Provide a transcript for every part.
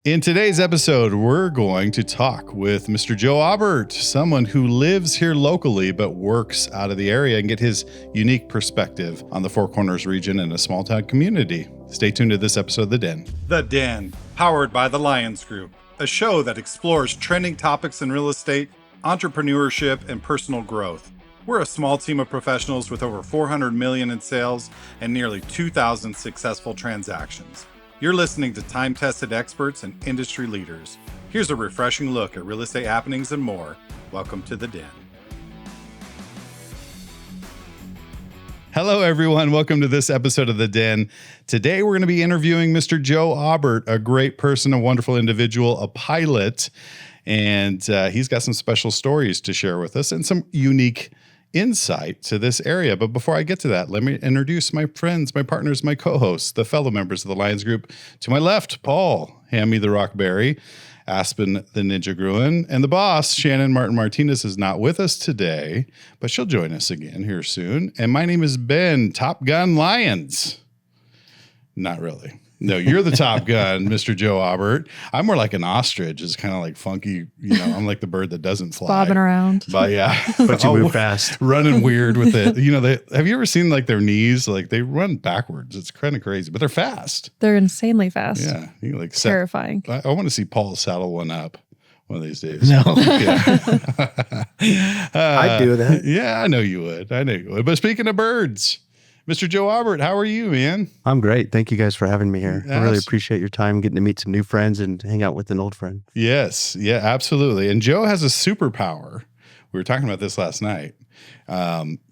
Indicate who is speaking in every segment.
Speaker 1: In today's episode, we're going to talk with Mr. Joe Aubert, someone who lives here locally but works out of the area, and get his unique perspective on the Four Corners region and a small town community. Stay tuned to this episode of The Den.
Speaker 2: The Den, powered by the Lions Group, a show that explores trending topics in real estate, entrepreneurship, and personal growth. We're a small team of professionals with over $400 million in sales and nearly 2,000 successful transactions. You're listening to time-tested experts and industry leaders. Here's a refreshing look at real estate happenings and more. Welcome to The Den.
Speaker 1: Hello, everyone. Welcome to this episode of The Den. Today, we're going to be interviewing Mr. Joe Aubert, a great person, a wonderful individual, a pilot, and he's got some special stories to share with us and some unique insight to this area. But before I get to that, let me introduce my friends, my partners, my co-hosts, the fellow members of the Lions Group. To my left, Paul, Hammy the Rockberry, Aspen the Ninja Gruen, and the boss, Shannon Martin Martinez, is not with us today, but she'll join us again here soon. And my name is Ben, Top Gun Lions. Not really. No, you're the Top Gun, Mr. Joe Aubert. I'm more like an ostrich. It's kind of like funky. You know, I'm like the bird that doesn't fly.
Speaker 3: Bobbing around.
Speaker 1: But yeah.
Speaker 4: But you move fast.
Speaker 1: Running weird with it. You know, have you ever seen like their knees? Like they run backwards. It's kind of crazy, but they're fast.
Speaker 3: They're insanely fast.
Speaker 1: Yeah. You like
Speaker 3: terrifying.
Speaker 1: I want to see Paul saddle one up one of these days.
Speaker 4: No.
Speaker 1: I'd
Speaker 4: do that.
Speaker 1: Yeah, I know you would. I know you would. But speaking of birds, Mr. Joe Aubert, how are you, man?
Speaker 4: I'm great. Thank you guys for having me here.
Speaker 1: Yes.
Speaker 4: I really appreciate your time, getting to meet some new friends and hang out with an old friend.
Speaker 1: Yes. Yeah, absolutely. And Joe has a superpower. We were talking about this last night.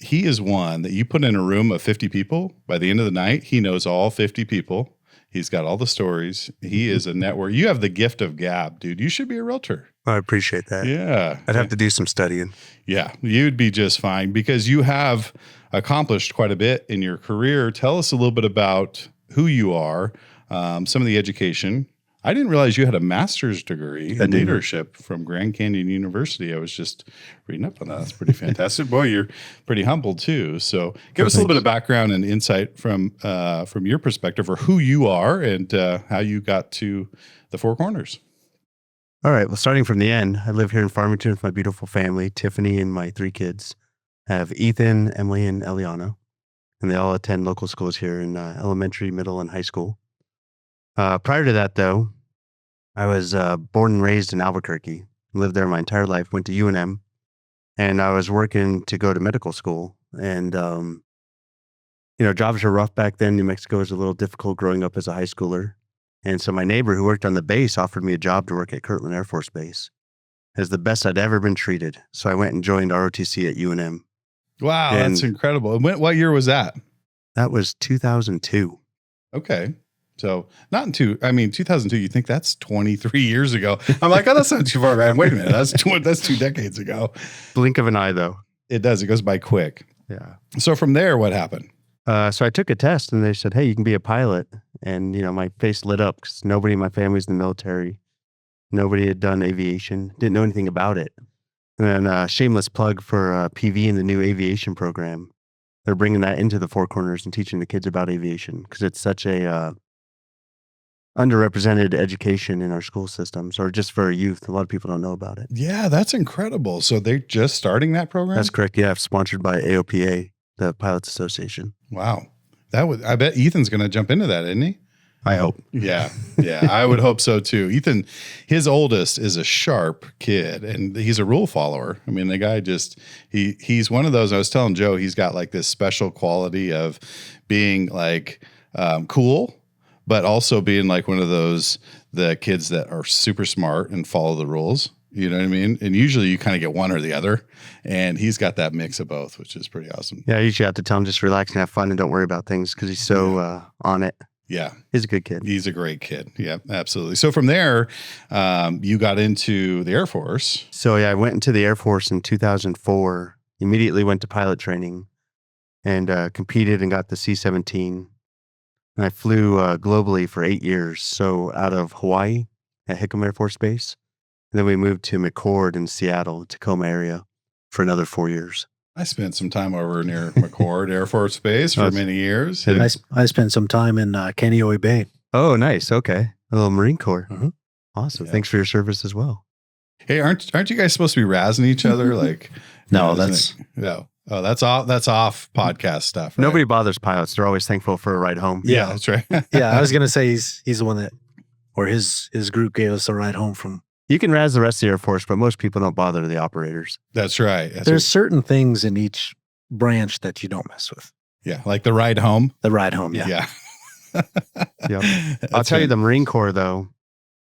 Speaker 1: He is one that you put in a room of 50 people. By the end of the night, he knows all 50 people. He's got all the stories. He is a network. You have the gift of gab, dude. You should be a realtor.
Speaker 4: I appreciate that.
Speaker 1: Yeah.
Speaker 4: I'd have to do some studying.
Speaker 1: Yeah, you'd be just fine because you have accomplished quite a bit in your career. Tell us a little bit about who you are, some of the education. I didn't realize you had a master's degree in leadership from Grand Canyon University. I was just reading up on that. That's pretty fantastic. Boy, you're pretty humble too. So give us a little bit of background and insight from your perspective, or who you are and how you got to the Four Corners.
Speaker 4: All right. Well, starting from the end, I live here in Farmington with my beautiful family, Tiffany and my 3 kids. I have Ethan, Emily, and Eliana, and they all attend local schools here in elementary, middle, and high school. Prior to that, though, I was born and raised in Albuquerque, lived there my entire life, went to UNM, and I was working to go to medical school. And, jobs were rough back then. New Mexico was a little difficult growing up as a high schooler. And so my neighbor who worked on the base offered me a job to work at Kirtland Air Force Base. It was the best I'd ever been treated. So I went and joined ROTC at UNM.
Speaker 1: Wow, that's incredible. And what year was that?
Speaker 4: That was 2002.
Speaker 1: Okay. So not in 2002, you think that's 23 years ago. I'm like, oh, that's not too far back. Wait a minute. That's 2 decades ago.
Speaker 4: Blink of an eye, though.
Speaker 1: It does. It goes by quick.
Speaker 4: Yeah.
Speaker 1: So from there, what happened?
Speaker 4: So I took a test and they said, hey, you can be a pilot. And, my face lit up because nobody in my family's in the military. Nobody had done aviation, didn't know anything about it. And then shameless plug for PV in the new aviation program. They're bringing that into the Four Corners and teaching the kids about aviation because it's such a underrepresented education in our school systems, or just for our youth. A lot of people don't know about it.
Speaker 1: Yeah, that's incredible. So they're just starting that program?
Speaker 4: That's correct. Yeah, sponsored by AOPA, the Pilots Association.
Speaker 1: Wow. I bet Ethan's going to jump into that, isn't he?
Speaker 4: I hope.
Speaker 1: Yeah, I would hope so too. Ethan, his oldest, is a sharp kid and he's a rule follower. I mean, the guy he's one of those, I was telling Joe, he's got like this special quality of being like cool, but also being like one of the kids that are super smart and follow the rules. You know what I mean? And usually you kind of get one or the other. And he's got that mix of both, which is pretty awesome.
Speaker 4: Yeah, I usually have to tell him just relax and have fun and don't worry about things because he's so on it.
Speaker 1: Yeah.
Speaker 4: He's a good kid.
Speaker 1: He's a great kid. Yeah, absolutely. So from there, you got into the Air Force.
Speaker 4: So yeah, I went into the Air Force in 2004, immediately went to pilot training and competed and got the C-17. And I flew globally for 8 years. So out of Hawaii at Hickam Air Force Base. And then we moved to McChord in Seattle, Tacoma area for another 4 years.
Speaker 1: I spent some time over near McChord Air Force Base for many years.
Speaker 5: I spent some time in Kaneohe Bay.
Speaker 4: Oh, nice. Okay. A little Marine Corps.
Speaker 5: Mm-hmm.
Speaker 4: Awesome.
Speaker 1: Yeah.
Speaker 4: Thanks for your service as well.
Speaker 1: Hey, aren't you guys supposed to be razzing each other? Like,
Speaker 3: No,
Speaker 1: isn't
Speaker 3: that's
Speaker 1: it? No. Oh, that's off podcast stuff. Right?
Speaker 4: Nobody bothers pilots. They're always thankful for a ride home.
Speaker 3: Yeah.
Speaker 1: That's right.
Speaker 3: yeah. I was gonna say he's the one that, or his group gave us a ride home from.
Speaker 4: You can razz the rest of the Air Force, but most people don't bother the operators.
Speaker 1: That's right. That's
Speaker 3: There's certain things in each branch that you don't mess with.
Speaker 1: yeah, like the ride home.
Speaker 3: The ride home, yeah.
Speaker 1: Yeah.
Speaker 4: Yep. I'll
Speaker 1: That's
Speaker 4: tell you
Speaker 1: right.
Speaker 4: the Marine Corps, though,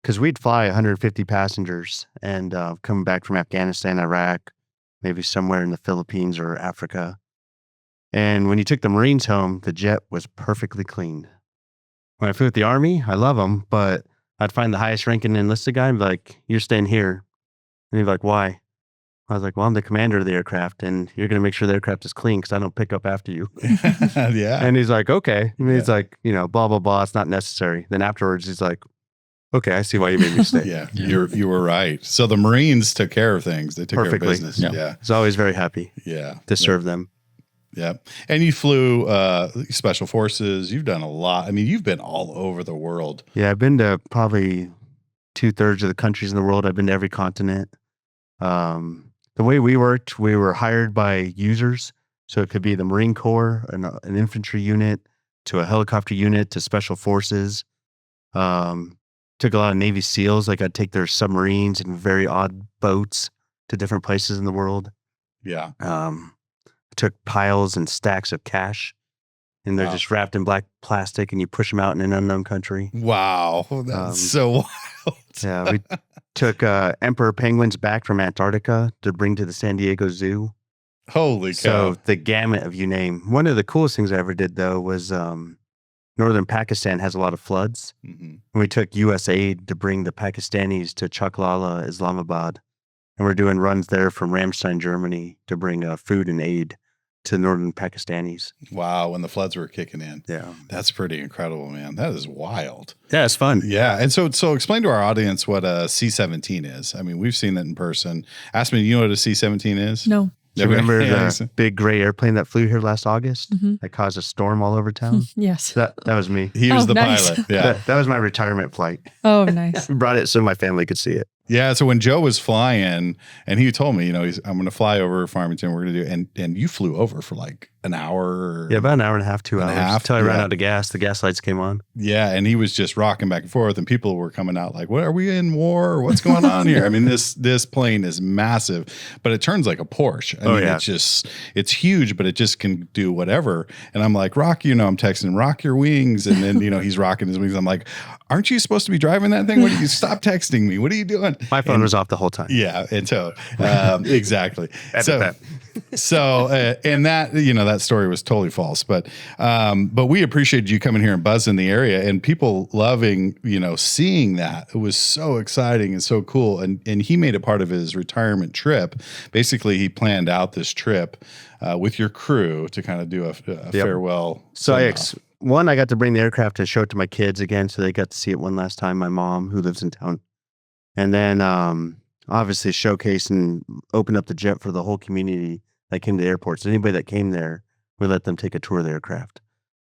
Speaker 4: because we'd fly 150 passengers and coming back from Afghanistan, Iraq, maybe somewhere in the Philippines or Africa. And when you took the Marines home, the jet was perfectly clean. When I flew with the Army, I love them, but I'd find the highest ranking enlisted guy and be like, you're staying here. And he'd be like, why? I was like, well, I'm the commander of the aircraft and you're going to make sure the aircraft is clean because I don't pick up after you.
Speaker 1: Yeah.
Speaker 4: And he's like, okay. I mean,
Speaker 1: Yeah.
Speaker 4: he's like, blah, blah, blah. It's not necessary. Then afterwards, he's like, okay, I see why you made me stay.
Speaker 1: Yeah. You were right. So the Marines took care of things. They took
Speaker 4: Perfectly.
Speaker 1: care of business.
Speaker 3: Yeah.
Speaker 1: Yeah.
Speaker 4: I was always very happy
Speaker 1: Yeah.
Speaker 4: to serve them.
Speaker 1: Yeah. And you flew special forces. You've done a lot. I mean, you've been all over the world.
Speaker 4: Yeah, I've been to probably 2/3 of the countries in the world. I've been to every continent. The way we worked, we were hired by users. So it could be the Marine Corps, an infantry unit, to a helicopter unit, to special forces. Took a lot of Navy SEALs. Like I'd take their submarines and very odd boats to different places in the world.
Speaker 1: Yeah.
Speaker 4: Took piles and stacks of cash, and they're
Speaker 1: Wow.
Speaker 4: just wrapped in black plastic, and you push them out in an unknown country.
Speaker 1: Wow. That's so wild.
Speaker 4: Yeah, we took emperor penguins back from Antarctica to bring to the San Diego Zoo.
Speaker 1: Holy cow.
Speaker 4: So the gamut of you name. One of the coolest things I ever did, though, was northern Pakistan has a lot of floods.
Speaker 1: Mhm.
Speaker 4: And we took U.S. aid to bring the Pakistanis to Chaklala, Islamabad. And we're doing runs there from Ramstein, Germany to bring food and aid to northern Pakistanis.
Speaker 1: Wow. When the floods were kicking in.
Speaker 4: Yeah.
Speaker 1: That's pretty incredible, man. That is wild.
Speaker 4: Yeah, it's fun.
Speaker 1: Yeah. And so explain to our audience what a C-17 is. I mean, we've seen it in person. Ask me, you know what a C-17 is?
Speaker 5: No.
Speaker 4: Do you remember
Speaker 1: Yeah,
Speaker 4: the big gray airplane that flew here last August
Speaker 5: Mhm.
Speaker 4: that caused a storm all over town?
Speaker 5: Yes.
Speaker 4: That was me.
Speaker 1: He was
Speaker 5: Oh,
Speaker 1: the
Speaker 5: nice.
Speaker 1: pilot. Yeah.
Speaker 4: That was my retirement flight.
Speaker 5: Oh, nice.
Speaker 4: We brought it so my family could see it.
Speaker 1: Yeah. So when Joe was flying and he told me, I'm going to fly over Farmington. We're going to do, and you flew over for like an hour.
Speaker 4: Yeah, about an hour and a half, 2
Speaker 1: And a
Speaker 4: hours.
Speaker 1: half,
Speaker 4: Until I ran
Speaker 1: yeah.
Speaker 4: out of gas. The gas lights came on.
Speaker 1: Yeah, and he was just rocking back and forth, and people were coming out like, "What are we in war? Or what's going on here?" I mean, this plane is massive, but it turns like a Porsche. I mean,
Speaker 4: yeah.
Speaker 1: it's huge, but it just can do whatever. And I'm like, "Rock, I'm texting, rock your wings," and then he's rocking his wings. I'm like, "Aren't you supposed to be driving that thing? What are you stop texting me? What are you doing?"
Speaker 4: My phone was off the whole time.
Speaker 1: Yeah, and so exactly.
Speaker 4: Edit
Speaker 1: So,
Speaker 4: that.
Speaker 1: and that that story was totally false, but we appreciated you coming here and buzzing the area and people loving seeing that. It was so exciting and so cool, and he made it part of his retirement trip. Basically, he planned out this trip with your crew to kind of do a farewell.
Speaker 4: So
Speaker 1: send-off.
Speaker 4: I got to bring the aircraft to show it to my kids again, so they got to see it one last time. My mom, who lives in town, and then obviously showcase and open up the jet for the whole community that came to the airport. So anybody that came there, we let them take a tour of the aircraft.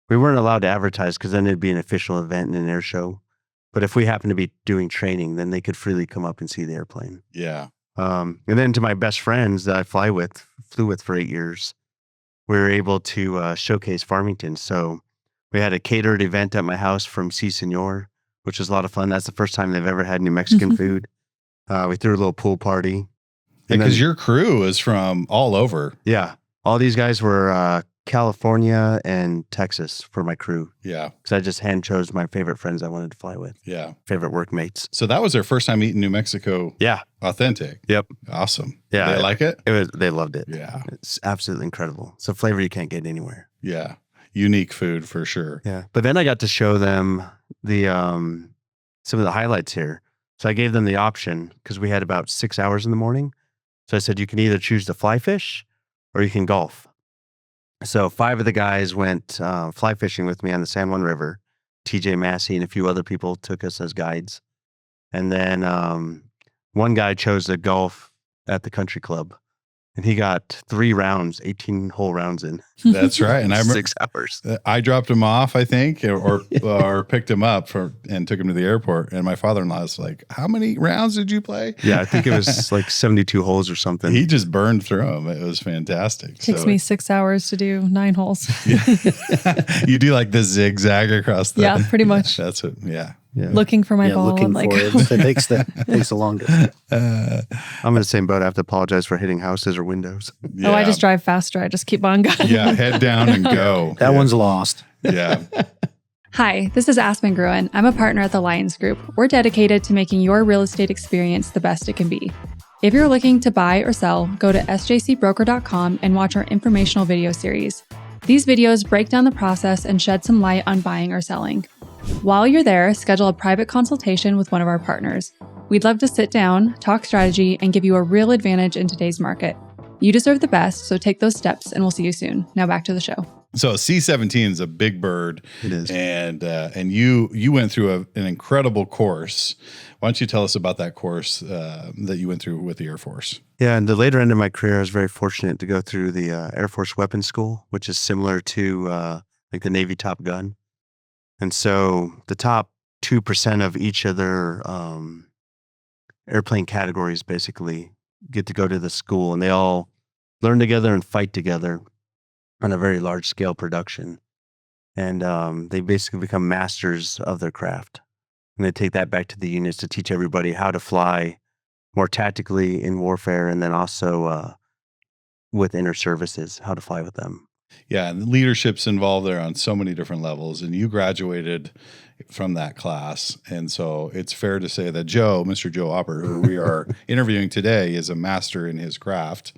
Speaker 4: We weren't allowed to advertise because then it'd be an official event and an air show. But if we happened to be doing training, then they could freely come up and see the airplane.
Speaker 1: Yeah.
Speaker 4: And then to my best friends that I flew with for 8 years, we were able to showcase Farmington. So we had a catered event at my house from Si Senor, which was a lot of fun. That's the first time they've ever had New Mexican food. We threw a little pool party.
Speaker 1: Because your crew is from all over.
Speaker 4: Yeah. All these guys were California and Texas for my crew.
Speaker 1: Yeah.
Speaker 4: Because I just hand chose my favorite friends I wanted to fly with,
Speaker 1: Yeah.
Speaker 4: favorite workmates.
Speaker 1: So that was their first time eating New Mexico
Speaker 4: Yeah.
Speaker 1: authentic.
Speaker 4: Yep.
Speaker 1: Awesome.
Speaker 4: Yeah.
Speaker 1: They like it?
Speaker 4: They loved it.
Speaker 1: Yeah.
Speaker 4: It's absolutely incredible. It's a flavor you can't get anywhere.
Speaker 1: Yeah. Unique food for sure.
Speaker 4: Yeah. But then I got to show them the some of the highlights here. So I gave them the option because we had about 6 hours in the morning. So I said, you can either choose to fly fish or you can golf. So 5 of the guys went fly fishing with me on the San Juan River. TJ Massey and a few other people took us as guides. And then one guy chose to golf at the country club. And he got 3 rounds, 18-hole rounds in.
Speaker 1: That's right. And I remember
Speaker 4: 6 hours.
Speaker 1: I dropped him off, I think, or picked him up and took him to the airport. And my father-in-law was like, "How many rounds did you play?"
Speaker 4: Yeah, I think it was like 72 holes or something.
Speaker 1: He just burned through them. It was fantastic.
Speaker 5: Takes me 6 hours to do 9 holes.
Speaker 1: You do like the zigzag across the.
Speaker 5: Yeah, pretty much.
Speaker 1: That's what. Yeah.
Speaker 5: Looking for my ball.
Speaker 3: looking
Speaker 5: I'm like,
Speaker 3: for it. It takes the longest.
Speaker 4: I'm in the same boat. I have to apologize for hitting houses or windows.
Speaker 1: Yeah.
Speaker 5: oh, I just drive faster. I just keep on going.
Speaker 1: Yeah, head down and go.
Speaker 3: That one's lost.
Speaker 1: Yeah.
Speaker 6: Hi, this is Aspen Gruen. I'm a partner at the Lions Group. We're dedicated to making your real estate experience the best it can be. If you're looking to buy or sell, go to sjcbroker.com and watch our informational video series. These videos break down the process and shed some light on buying or selling. While you're there, schedule a private consultation with one of our partners. We'd love to sit down, talk strategy, and give you a real advantage in today's market. You deserve the best, so take those steps and we'll see you soon. Now back to the show.
Speaker 1: So C-17 is a big bird.
Speaker 4: It is.
Speaker 1: And you went through an incredible course. Why don't you tell us about that course that you went through with the Air Force?
Speaker 4: Yeah, in the later end of my career, I was very fortunate to go through the Air Force Weapons School, which is similar to like the Navy Top Gun. And so the top 2% of each of their airplane categories basically get to go to the school, and they all learn together and fight together on a very large scale production. And they basically become masters of their craft. And they take that back to the units to teach everybody how to fly more tactically in warfare, and then also with inner services, how to fly with them.
Speaker 1: Yeah, and leadership's involved there on so many different levels, and you graduated from that class. And so it's fair to say that Mr. Joe Aubert, who we are interviewing today, is a master in his craft.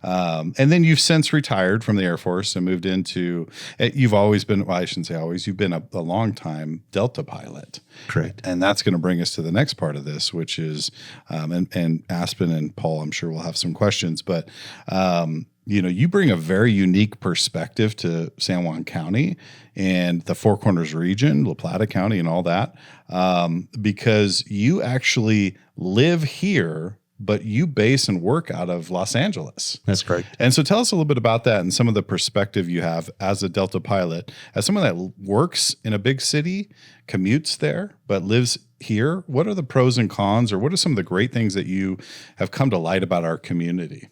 Speaker 1: And then you've since retired from the Air Force and moved into, you've always been, well, I shouldn't say always, you've been a long time Delta pilot.
Speaker 4: Correct.
Speaker 1: And that's going to bring us to the next part of this, which is, and Aspen and Paul, I'm sure will have some questions, but you bring a very unique perspective to San Juan County and the Four Corners region, La Plata County and all that, because you actually live here, but you base and work out of Los Angeles.
Speaker 4: That's correct.
Speaker 1: And so tell us a little bit about that and some of the perspective you have as a Delta pilot, as someone that works in a big city, commutes there, but lives here. What are the pros and cons, or what are some of the great things that you have come to light about our community?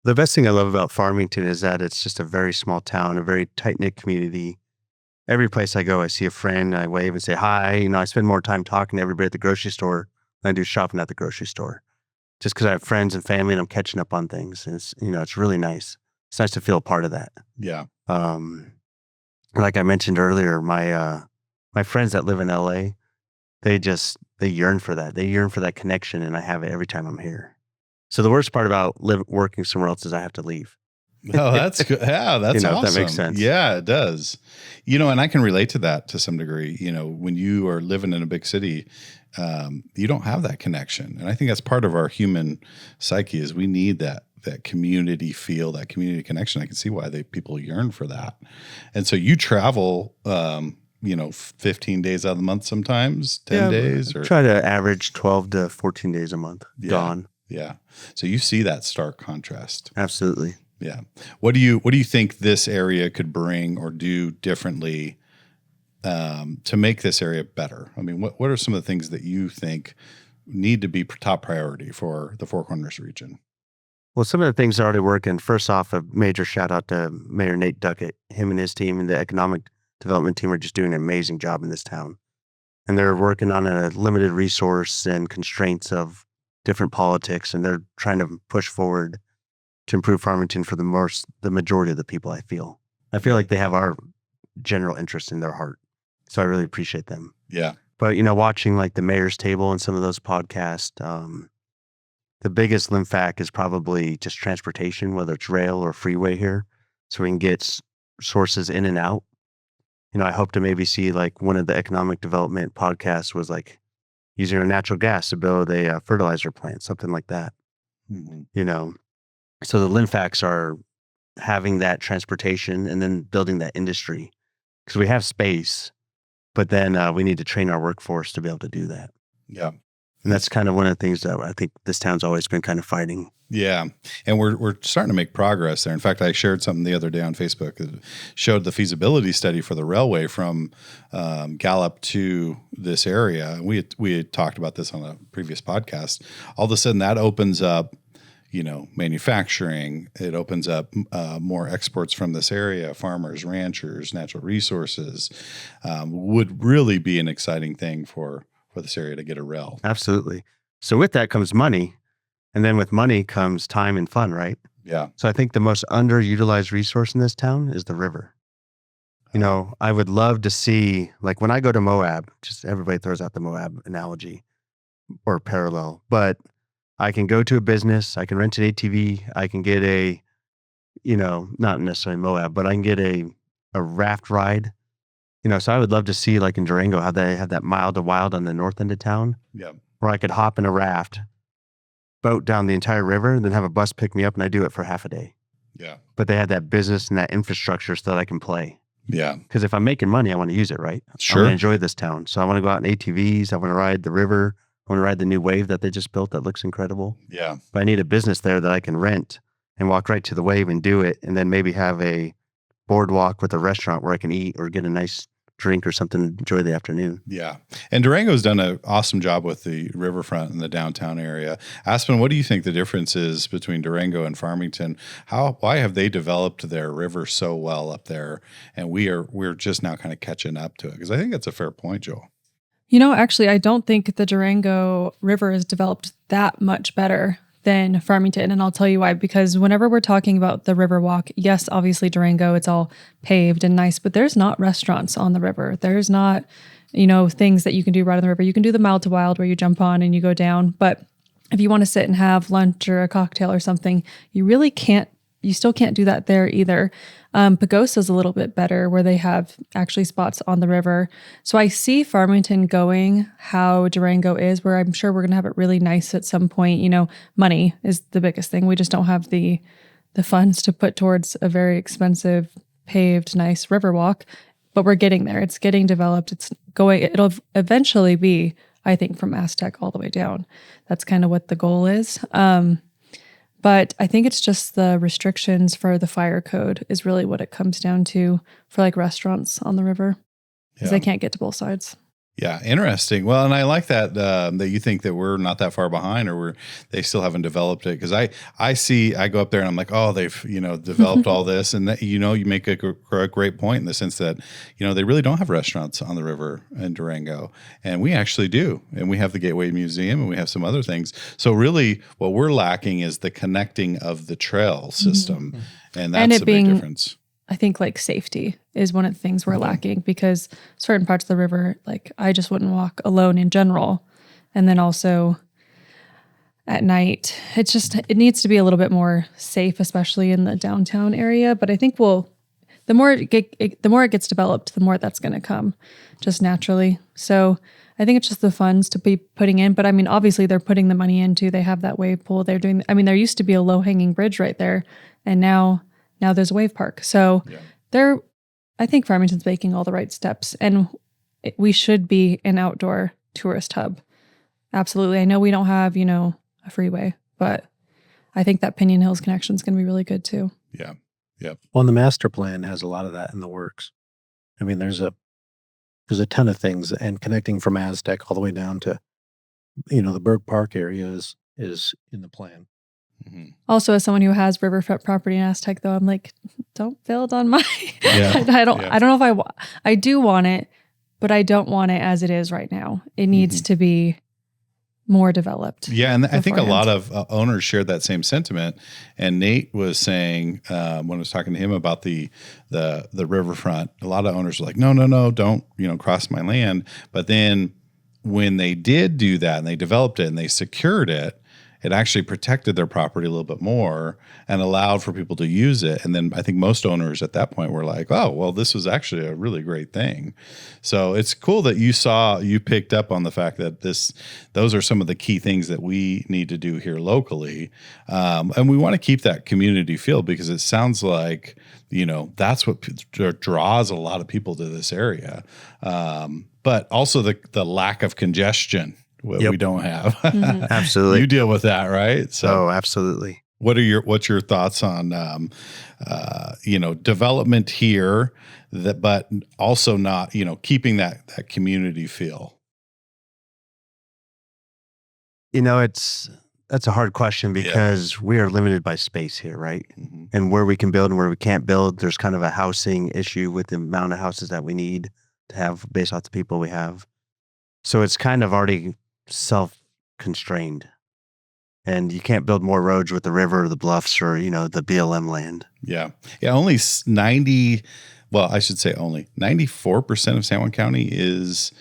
Speaker 4: The best thing I love about Farmington is that it's just a very small town, a very tight-knit community. Every place I go, I see a friend, I wave and say hi. I spend more time talking to everybody at the grocery store than I do shopping at the grocery store, just because I have friends and family and I'm catching up on things. And it's really nice. It's nice to feel a part of that.
Speaker 1: Yeah.
Speaker 4: Like I mentioned earlier, my friends that live in LA, they yearn for that. They yearn for that connection, and I have it every time I'm here. So the worst part about working somewhere else is I have to leave.
Speaker 1: Oh, that's good. Yeah, that's awesome.
Speaker 4: If that makes sense.
Speaker 1: Yeah, it does. And I can relate to that to some degree. When you are living in a big city, you don't have that connection. And I think that's part of our human psyche is we need that community feel, that community connection. I can see why people yearn for that. And so you travel 15 days out of the month sometimes, 10 days? Or
Speaker 4: try to average 12 to 14 days a month gone.
Speaker 1: Yeah. So you see that stark contrast.
Speaker 4: Absolutely.
Speaker 1: Yeah. What do you think this area could bring or do differently to make this area better? I mean, what are some of the things that you think need to be top priority for the Four Corners region?
Speaker 4: Well, some of the things are already working. First off, a major shout out to Mayor Nate Duckett. Him and his team and the economic development team are just doing an amazing job in this town. And they're working on a limited resource and constraints of different politics, and they're trying to push forward to improve Farmington for the majority of the people. I feel like they have our general interest in their heart. So I really appreciate them.
Speaker 1: Yeah.
Speaker 4: But, watching like the mayor's table and some of those podcasts, the biggest lymphatic is probably just transportation, whether it's rail or freeway here, so we can get sources in and out. I hope to maybe see like one of the economic development podcasts was like using our natural gas to build a fertilizer plant, something like that.
Speaker 1: Mm-hmm.
Speaker 4: So the lymphacs are having that transportation and then building that industry, because we have space, but then we need to train our workforce to be able to do that.
Speaker 1: Yeah.
Speaker 4: And that's kind of one of the things that I think this town's always been kind of fighting.
Speaker 1: Yeah. And we're starting to make progress there. In fact, I shared something the other day on Facebook that showed the feasibility study for the railway from Gallup to this area. And we had talked about this on a previous podcast. All of a sudden that opens up, manufacturing. It opens up more exports from this area, farmers, ranchers, natural resources. Would really be an exciting thing for this area to get a rail.
Speaker 4: Absolutely. So with that comes money. And then with money comes time and fun, right?
Speaker 1: Yeah.
Speaker 4: So I think the most underutilized resource in this town is the river. I would love to see, like when I go to Moab, just everybody throws out the Moab analogy or parallel, but I can go to a business, I can rent an ATV, I can get not necessarily Moab, but I can get a raft ride. So I would love to see, like in Durango, how they have that Mild to Wild on the north end of town.
Speaker 1: Yeah.
Speaker 4: Where I could hop in a raft, boat down the entire river, and then have a bus pick me up, and I do it for half a day.
Speaker 1: Yeah.
Speaker 4: But they had that business and that infrastructure so that I can play.
Speaker 1: Yeah.
Speaker 4: Because if I'm making money, I want to use it, right?
Speaker 1: Sure.
Speaker 4: I want to enjoy this town. So I want to go out in ATVs. I want to ride the river. I want to ride the new wave that they just built that looks incredible.
Speaker 1: Yeah.
Speaker 4: But I need a business there that I can rent and walk right to the wave and do it. And then maybe have a boardwalk with a restaurant where I can eat or get a nice drink or something to enjoy the afternoon.
Speaker 1: Yeah. And Durango's done an awesome job with the Riverfront in the downtown area. Aspen, what do you think the difference is between Durango and Farmington? Why have they developed their river so well up there? And we're just now kind of catching up to it? Because I think that's a fair point, Joel.
Speaker 5: Actually, I don't think the Durango River is developed that much better than Farmington. And I'll tell you why, because whenever we're talking about the river walk, yes, obviously Durango, it's all paved and nice, but there's not restaurants on the river. There's not, things that you can do right on the river. You can do the Mild to Wild where you jump on and you go down. But if you want to sit and have lunch or a cocktail or something, you still can't do that there either. Pagosa's a little bit better where they have actually spots on the river. So I see Farmington going how Durango is, where I'm sure we're going to have it really nice at some point. Money is the biggest thing. We just don't have the funds to put towards a very expensive paved, nice river walk, but we're getting there. It's getting developed. It'll eventually be, I think, from Aztec all the way down. That's kind of what the goal is. But I think it's just the restrictions for the fire code is really what it comes down to for like restaurants on the river, because they can't get to both sides.
Speaker 1: Yeah, interesting. Well, and I like that that you think that we're not that far behind, or they still haven't developed it. Because I go up there and I'm like, oh, they've developed all this, and that, you make a great point in the sense that they really don't have restaurants on the river in Durango, and we actually do, and we have the Gateway Museum, and we have some other things. So really, what we're lacking is the connecting of the trail system, and that's a big difference.
Speaker 5: I think like safety is one of the things we're lacking, because certain parts of the river, like I just wouldn't walk alone in general. And then also at night, it needs to be a little bit more safe, especially in the downtown area. But I think the more it gets developed, the more that's going to come just naturally. So I think it's just the funds to be putting in. But I mean, obviously they're putting the money into, they have that wave pool. There used to be a low hanging bridge right there. And now there's a wave park. So I think Farmington's making all the right steps, and we should be an outdoor tourist hub. Absolutely. I know we don't have, a freeway, but I think that Pinion Hills connection is going to be really good too.
Speaker 1: Yeah. Yep.
Speaker 3: Well, the master plan has a lot of that in the works. I mean, there's a ton of things, and connecting from Aztec all the way down to, the Berg Park area is in the plan.
Speaker 1: Mm-hmm.
Speaker 5: Also, as someone who has Riverfront property in Aztec, though, I'm like, don't build on my.
Speaker 1: Yeah.
Speaker 5: I don't know if I do want it, but I don't want it as it is right now. It needs to be more developed.
Speaker 1: Yeah, and I think a
Speaker 5: beforehand.
Speaker 1: lot of owners shared that same sentiment. And Nate was saying when I was talking to him about the riverfront, a lot of owners were like, no, don't cross my land. But then when they did do that and they developed it and they secured it, it actually protected their property a little bit more and allowed for people to use it. And then I think most owners at that point were like, oh, well, this was actually a really great thing. So it's cool that you picked up on the fact that those are some of the key things that we need to do here locally. And we want to keep that community feel, because it sounds like, that's what draws a lot of people to this area. But also the lack of congestion. what
Speaker 4: Yep.
Speaker 1: we don't have.
Speaker 5: Mhm.
Speaker 4: Absolutely.
Speaker 1: You deal with that, right? So
Speaker 4: Oh, absolutely.
Speaker 1: what's your thoughts on development here but also not, keeping that community feel?
Speaker 4: That's a hard question
Speaker 1: Yeah.
Speaker 4: because we are limited by space here, right?
Speaker 1: Mhm.
Speaker 4: And where we can build and where we can't build, there's kind of a housing issue with the amount of houses that we need to have based off the people we have. So it's kind of already self-constrained. And you can't build more roads with the river or the bluffs or, the BLM land.
Speaker 1: Yeah. Yeah. Only 90, well, I should say only 94% of San Juan County is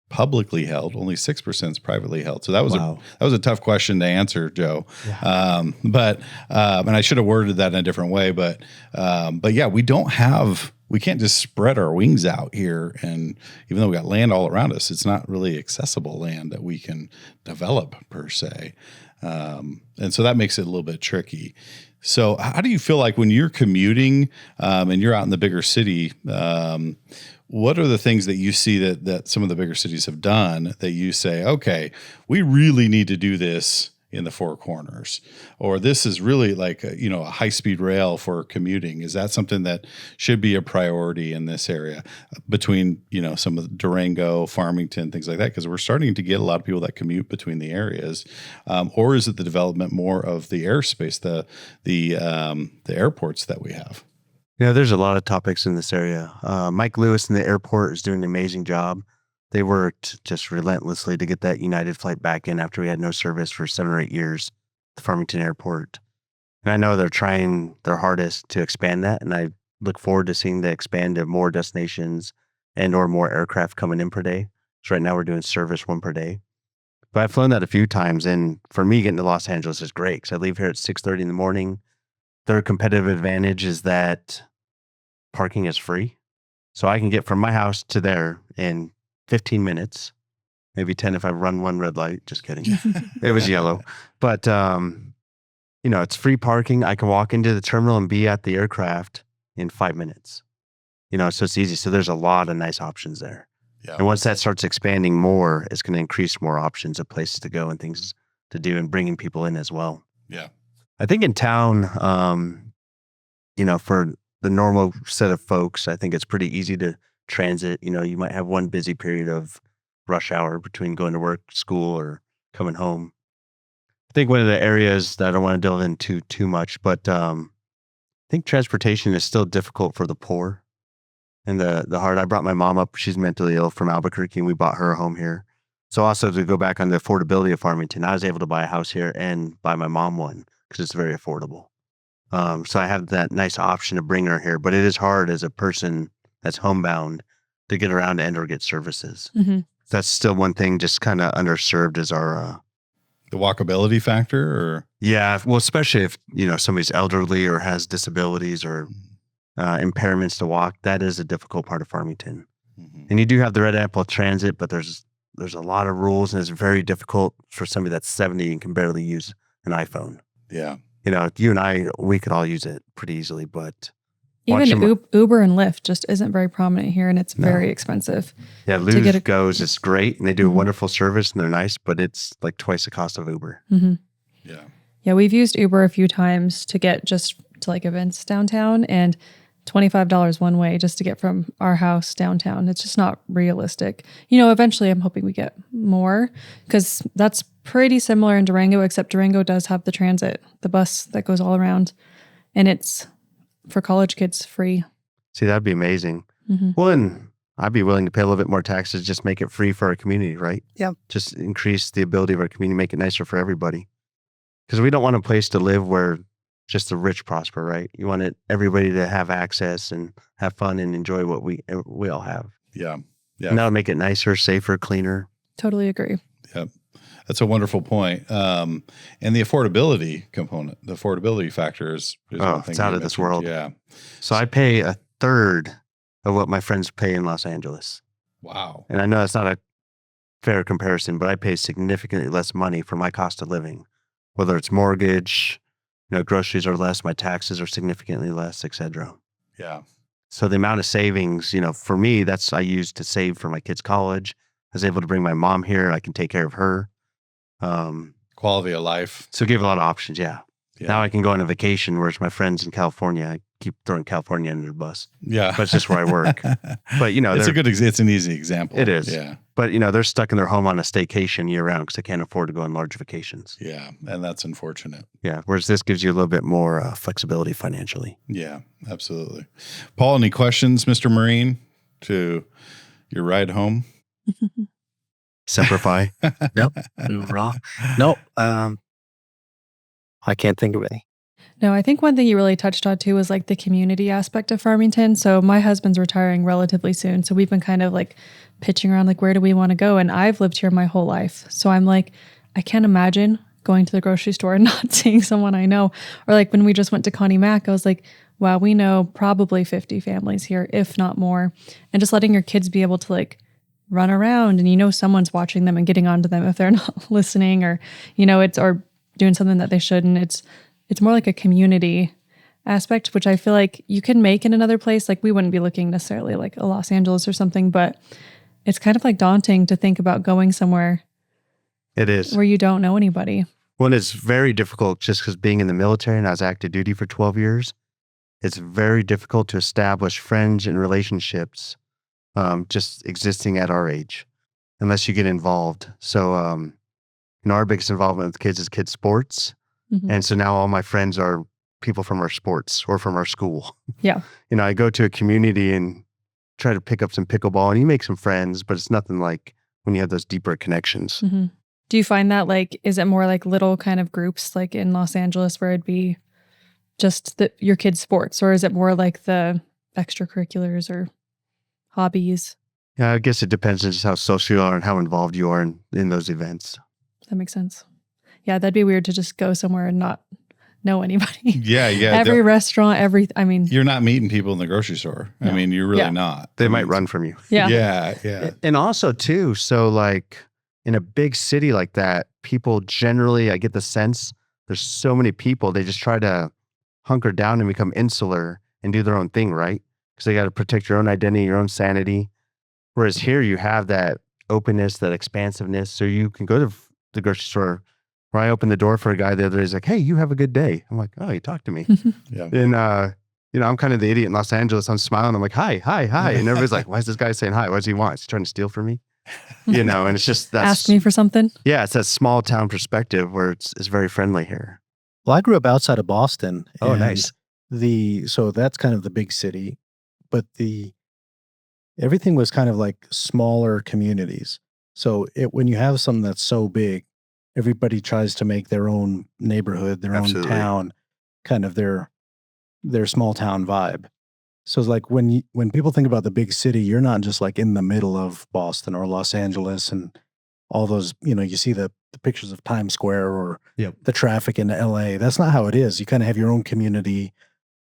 Speaker 1: publicly held. Only 6% is privately held. So that was
Speaker 3: Wow.
Speaker 1: a tough question to answer, Joe.
Speaker 4: Yeah.
Speaker 1: And I should have worded that in a different way, but yeah, we can't just spread our wings out here. And even though we got land all around us, it's not really accessible land that we can develop per se. And so that makes it a little bit tricky. So how do you feel like when you're commuting and you're out in the bigger city, what are the things that you see that some of the bigger cities have done that you say, okay, we really need to do this in the Four Corners, or this is really like a high-speed rail for commuting? Is that something that should be a priority in this area between some of the Durango, Farmington, things like that? Because we're starting to get a lot of people that commute between the areas, or is it the development more of the airspace, the airports that we have?
Speaker 4: There's a lot of topics in this area. Mike Lewis in the airport is doing an amazing job. They worked just relentlessly to get that United flight back in after we had no service for 7 or 8 years, the Farmington airport. And I know they're trying their hardest to expand that, and I look forward to seeing that expand to more destinations and or more aircraft coming in per day. So right now we're doing service 1 per day. But I've flown that a few times, and for me, getting to Los Angeles is great because I leave here at 6:30 in the morning. Their competitive advantage is that parking is free. So I can get from my house to there in 15 minutes, maybe 10 if I run one red light. Just kidding. It was yellow. But, it's free parking. I can walk into the terminal and be at the aircraft in 5 minutes. So it's easy. So there's a lot of nice options there.
Speaker 1: Yeah.
Speaker 4: And once that starts expanding more, it's going to increase more options of places to go and things to do and bringing people in as well.
Speaker 1: Yeah.
Speaker 4: I think in town, for the normal set of folks, I think it's pretty easy to transit. You might have one busy period of rush hour between going to work, school, or coming home. I think one of the areas that I don't want to delve into too much, but I think transportation is still difficult for the poor and the hard. I brought my mom up. She's mentally ill from Albuquerque, and we bought her a home here. So also to go back on the affordability of Farmington, I was able to buy a house here and buy my mom one because it's very affordable. So I have that nice option to bring her here, but it is hard as a person that's homebound to get around and or get services.
Speaker 5: Mm-hmm.
Speaker 4: That's still one thing just kind of underserved as our...
Speaker 1: the walkability factor, or?
Speaker 4: Yeah, well, especially if, somebody's elderly or has disabilities or impairments to walk, that is a difficult part of Farmington.
Speaker 1: Mm-hmm.
Speaker 4: And you do have the Red Apple Transit, but there's a lot of rules, and it's very difficult for somebody that's 70 and can barely use an iPhone.
Speaker 1: Yeah.
Speaker 4: You and I, we could all use it pretty easily, but
Speaker 5: Even
Speaker 4: watching
Speaker 5: Uber and Lyft just isn't very prominent here, and it's very expensive.
Speaker 4: yeah,
Speaker 5: to get
Speaker 4: Lose Goes is great, and they do a wonderful service, and they're nice, but it's like twice the cost of Uber.
Speaker 5: Mm-hmm.
Speaker 1: Yeah.
Speaker 5: Yeah, we've used Uber a few times to get just to like events downtown, and $25 one way just to get from our house downtown. It's just not realistic. Eventually I'm hoping we get more because that's pretty similar in Durango, except Durango does have the transit, the bus that goes all around, and it's for college kids free.
Speaker 4: See, that'd be amazing.
Speaker 5: Mm-hmm.
Speaker 4: Well, and I'd be willing to pay a little bit more taxes, just make it free for our community, right?
Speaker 3: Yeah.
Speaker 4: Just increase the ability of our community, make it nicer for everybody. Because we don't want a place to live where just the rich prosper, right? You want everybody to have access and have fun and enjoy what we all have.
Speaker 1: Yeah. Yeah.
Speaker 4: And that'll make it nicer, safer, cleaner.
Speaker 5: Totally agree.
Speaker 1: Yep. That's a wonderful point. And the affordability component, the affordability factor is one thing
Speaker 4: it's out
Speaker 1: you
Speaker 4: of this
Speaker 1: mentioned.
Speaker 4: world.
Speaker 1: Yeah.
Speaker 4: So I pay a third of what my friends pay in Los Angeles.
Speaker 1: Wow.
Speaker 4: And I know that's not a fair comparison, but I pay significantly less money for my cost of living, whether it's mortgage, groceries are less, my taxes are significantly less, etc.
Speaker 1: Yeah.
Speaker 4: So the amount of savings, for me, I use to save for my kids' college. was able to bring my mom here. I can take care of her.
Speaker 1: Quality of life.
Speaker 4: So it gave a lot of options. Yeah.
Speaker 1: Yeah.
Speaker 4: Now I can go on a vacation, whereas my friends in California, I keep throwing California under the bus.
Speaker 1: Yeah.
Speaker 4: But it's just where I work. But, you know,
Speaker 1: it's an easy example.
Speaker 4: It is.
Speaker 1: Yeah.
Speaker 4: But, you know, they're stuck in their home on a staycation year round because they can't afford to go on large vacations.
Speaker 1: Yeah. And that's unfortunate.
Speaker 4: Yeah. Whereas this gives you a little bit more flexibility financially.
Speaker 1: Yeah, absolutely. Paul, any questions, Mr. Marine, to your ride home?
Speaker 4: Simplify.
Speaker 3: Nope. Raw. Nope. I can't think of any.
Speaker 5: No, I think one thing you really touched on too was like the community aspect of Farmington. So my husband's retiring relatively soon. So we've been kind of like pitching around, like, where do we want to go? And I've lived here my whole life. So I'm like, I can't imagine going to the grocery store and not seeing someone I know. Or like when we just went to Connie Mack, I was like, wow, we know probably 50 families here, if not more. And just letting your kids be able to like run around and, you know, someone's watching them and getting onto them if they're not listening, or, you know, or doing something that they shouldn't. It's more like a community aspect, which I feel like you can make in another place. Like we wouldn't be looking necessarily like a Los Angeles or something, but it's kind of like daunting to think about going somewhere.
Speaker 4: It is.
Speaker 5: Where you don't know anybody.
Speaker 4: Well, it's very difficult just because being in the military and I was active duty for 12 years, it's very difficult to establish friends and relationships just existing at our age, unless you get involved. So, you know, our biggest involvement with kids is kids' sports.
Speaker 5: Mm-hmm.
Speaker 4: And so now all my friends are people from our sports or from our school.
Speaker 5: Yeah.
Speaker 4: You know, I go to a community and try to pick up some pickleball and you make some friends, but it's nothing like when you have those deeper connections.
Speaker 5: Mm-hmm. Do you find that like, is it more like little kind of groups like in Los Angeles where it'd be just your kids' sports, or is it more like the extracurriculars or hobbies?
Speaker 4: Yeah, I guess it depends on just how social you are and how involved you are in those events.
Speaker 5: That makes sense. Yeah, that'd be weird to just go somewhere and not know anybody.
Speaker 1: Yeah.
Speaker 5: Every restaurant,
Speaker 1: you're not meeting people in the grocery store.
Speaker 5: No.
Speaker 1: I mean, you're really not.
Speaker 4: They might run from you.
Speaker 5: Yeah.
Speaker 1: Yeah.
Speaker 4: And also too, so like in a big city like that, people generally, I get the sense there's so many people, they just try to hunker down and become insular and do their own thing, right? Because they got to protect your own identity, your own sanity. Whereas here you have that openness, that expansiveness. So you can go to the grocery store. Where I opened the door for a guy the other day, he's like, "Hey, you have a good day." I'm like, "Oh, you talked to me."
Speaker 1: Yeah.
Speaker 4: And you know, I'm kind of the idiot in Los Angeles. I'm smiling. I'm like, "Hi." And everybody's like, "Why is this guy saying hi? What does he want? Is he trying to steal from me?" You know, and it's just
Speaker 5: ask me for something.
Speaker 4: Yeah, it's that small town perspective where it's very friendly here.
Speaker 3: Well, I grew up outside of Boston.
Speaker 4: Oh,
Speaker 3: and
Speaker 4: nice.
Speaker 3: So that's kind of the big city, but everything was kind of like smaller communities. So when you have something that's so big, everybody tries to make their own neighborhood, their
Speaker 4: Absolutely.
Speaker 3: own town, kind of their small town vibe. So it's like when people think about the big city, you're not just like in the middle of Boston or Los Angeles and all those, you know, you see the pictures of Times Square or the traffic in LA. That's not how it is. You kind of have your own community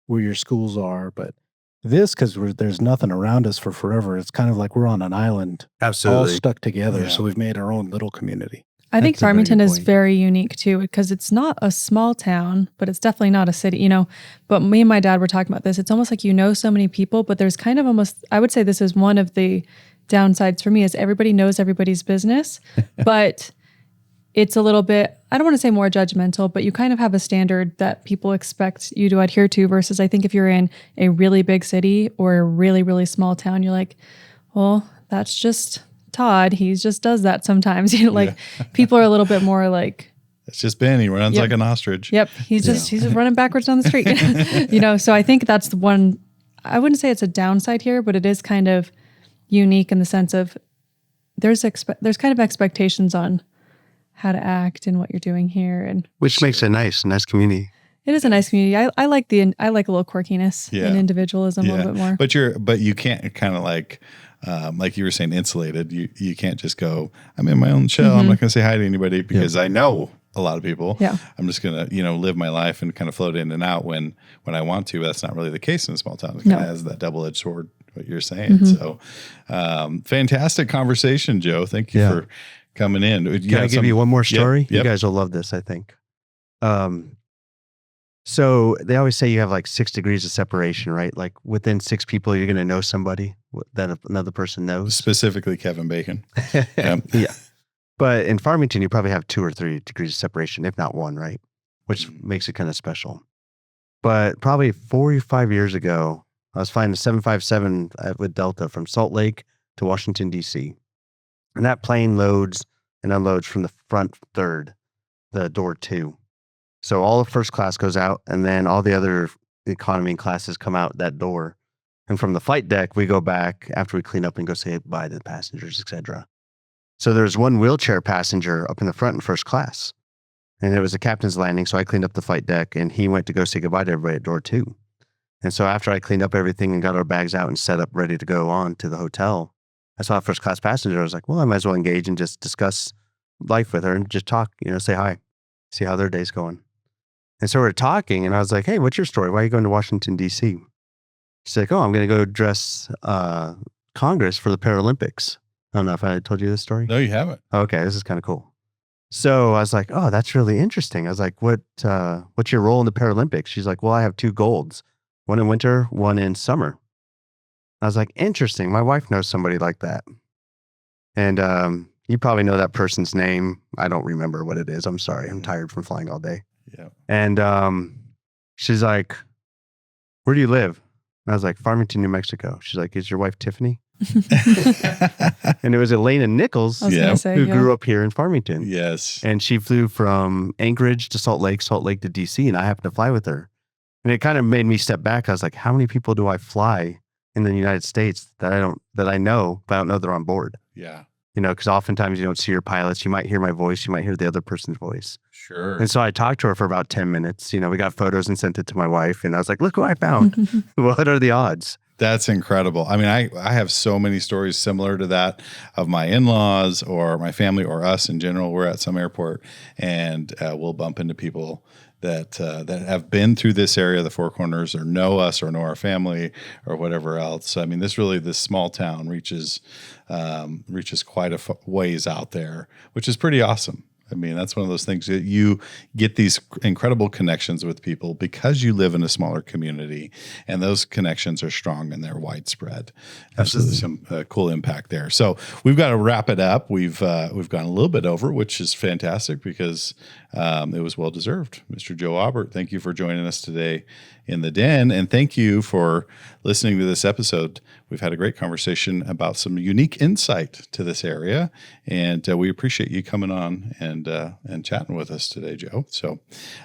Speaker 3: where your schools are. But because there's nothing around us for forever, it's kind of like we're on an island, all stuck together.
Speaker 1: Yeah.
Speaker 3: So we've made our own little community.
Speaker 5: I think
Speaker 4: That's a very
Speaker 5: Farmington
Speaker 4: good
Speaker 5: is
Speaker 4: point.
Speaker 5: very unique too, because it's not a small town, but it's definitely not a city, you know. But me and my dad were talking about this. It's almost like you know so many people, but there's kind of almost, I would say this is one of the downsides for me, is everybody knows everybody's business, but it's a little bit, I don't want to say more judgmental, but you kind of have a standard that people expect you to adhere to, versus I think if you're in a really big city or a really, really small town, you're like, well, that's just Todd. He just does that sometimes. You know, like people are a little bit more like,
Speaker 1: It's just Ben. He runs like an ostrich.
Speaker 5: Yep. He's just running backwards down the street. You know, so I think that's the one, I wouldn't say it's a downside here, but it is kind of unique in the sense of there's kind of expectations on how to act and what you're doing here, and
Speaker 4: Which makes it nice community.
Speaker 5: it is a nice community. I like a little quirkiness and individualism a little bit more.
Speaker 1: But you can't kind of like you were saying, insulated. You can't just go, I'm in my own shell. I'm not going to say hi to anybody because I know a lot of people.
Speaker 5: Yeah.
Speaker 1: I'm just going to, live my life and kind of float in and out when I want to. But that's not really the case in a small town. It kind of has that double-edged sword, what you're saying. So fantastic conversation, Joe. Thank you for coming in.
Speaker 4: Can I give you one more story?
Speaker 1: Yep.
Speaker 4: You guys will love this, I think. So they always say you have like 6 degrees of separation, right? Like within 6 people, you're going to know somebody that another person knows.
Speaker 1: Specifically Kevin Bacon. Yeah.
Speaker 4: Yeah. But in Farmington, you probably have 2 or 3 degrees of separation, if not 1, right? Which makes it kind of special. But probably 4 or 5 years ago, I was flying the 757 with Delta from Salt Lake to Washington, D.C. And that plane loads and unloads from the front third, the door 2. So all of first class goes out, and then all the other economy classes come out that door. And from the flight deck, we go back after we clean up and go say bye to the passengers, etc. So there's one wheelchair passenger up in the front in first class. And it was a captain's landing, so I cleaned up the flight deck, and he went to go say goodbye to everybody at door 2. And so after I cleaned up everything and got our bags out and set up ready to go on to the hotel, I saw a first class passenger. I was like, well, I might as well engage and just discuss life with her and just talk, say hi, see how their day's going. And so we're talking, and I was like, hey, what's your story? Why are you going to Washington, D.C.? She's like, oh, I'm going to go address Congress for the Paralympics. I don't know if I told you this story.
Speaker 1: No, you haven't.
Speaker 4: Okay, this is kind of cool. So I was like, oh, that's really interesting. I was like, what's your role in the Paralympics? She's like, well, I have 2 golds, one in winter, one in summer. I was like, interesting. My wife knows somebody like that. And you probably know that person's name. I don't remember what it is. I'm sorry. I'm tired from flying all day.
Speaker 1: Yeah.
Speaker 4: And she's like, where do you live? And I was like, Farmington, New Mexico. She's like, is your wife Tiffany? And it was Alana Nichols who grew up here in Farmington.
Speaker 1: Yes.
Speaker 4: And she flew from Anchorage to Salt Lake to DC, and I happened to fly with her. And it kind of made me step back. I was like, how many people do I fly in the United States that I know, but I don't know they're on board?
Speaker 1: Yeah.
Speaker 4: Because oftentimes you don't see your pilots. You might hear my voice. You might hear the other person's voice.
Speaker 1: Sure.
Speaker 4: And so I talked to her for about 10 minutes. We got photos and sent it to my wife. And I was like, look who I found. What are the odds?
Speaker 1: That's incredible. I mean, I have so many stories similar to that of my in-laws or my family or us in general. We're at some airport and we'll bump into people that have been through this area of the Four Corners or know us or know our family or whatever else. So, I mean, this small town reaches quite a ways out there, which is pretty awesome. I mean, that's one of those things that you get these incredible connections with people because you live in a smaller community, and those connections are strong and they're widespread. Absolutely, some cool impact there. So we've got to wrap it up. We've gone a little bit over, which is fantastic because it was well deserved. Mr. Joe Aubert, thank you for joining us today in the Den, and thank you for listening to this episode. We've had a great conversation about some unique insight to this area, and we appreciate you coming on and chatting with us today, Joe. So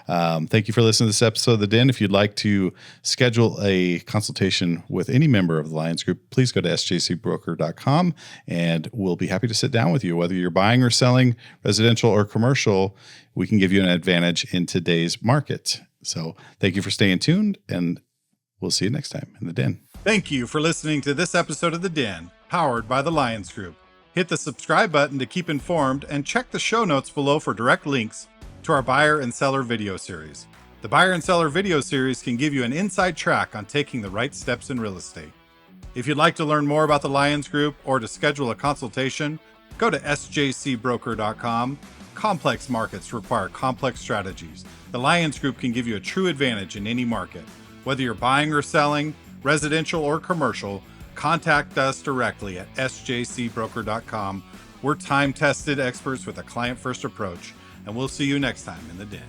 Speaker 1: thank you for listening to this episode of The Den. If you'd like to schedule a consultation with any member of the Lions Group, please go to sjcbroker.com, and we'll be happy to sit down with you. Whether you're buying or selling residential or commercial, we can give you an advantage in today's market. So thank you for staying tuned, and we'll see you next time in The Den.
Speaker 2: Thank you for listening to this episode of The Den, powered by the Lions Group. Hit the subscribe button to keep informed, and check the show notes below for direct links to our buyer and seller video series. The buyer and seller video series can give you an inside track on taking the right steps in real estate. If you'd like to learn more about the Lions Group or to schedule a consultation, go to sjcbroker.com. Complex markets require complex strategies. The Lions Group can give you a true advantage in any market. Whether you're buying or selling, residential or commercial, contact us directly at sjcbroker.com. We're time-tested experts with a client-first approach, and we'll see you next time in The Den.